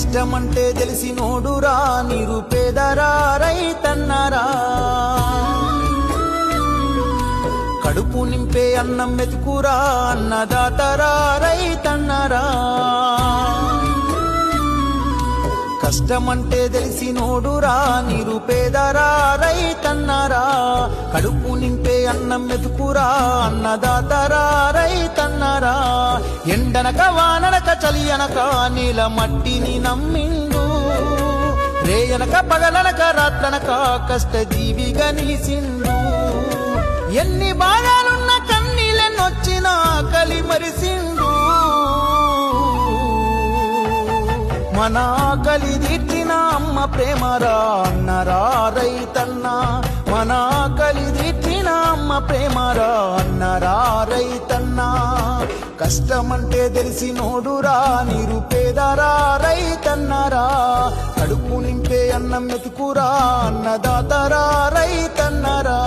కష్టమంటే తెలిసినోడురా నిరుపేదరా రైతన్నరా కడుపు నింపే అన్నం మెతుకురా అన్నదాతరా రైతన్నరా కష్టమంటే తెలిసినోడురా నిరుపేదరా రైతన్నరా కడుపు నింపే అన్నం మెతుకురా అన్నదాతరా రైతన్నరా ఎండనక వాననక చలి అనక నీల మట్టిని నమ్మిండు రేయనక పగలనక రాత్రనక కష్టజీవిగా నిలిసిండు ఎన్ని బాధలున్న కన్నీళ్ళెన్నొచ్చినా ఆకలి మరిసిండు మన ఆకలి తీర్చిన అమ్మ ప్రేమరా అన్నరా రైతన్న మన ఆకలి తీర్చిన అమ్మ ప్రేమరా అన్నరా రైతన్న కష్టమంటే తెలిసినోడురా నిరుపేదరా రైతన్నరా కడుపు నింపే అన్నం మెతుకురా అన్నదాతరా రైతన్నరా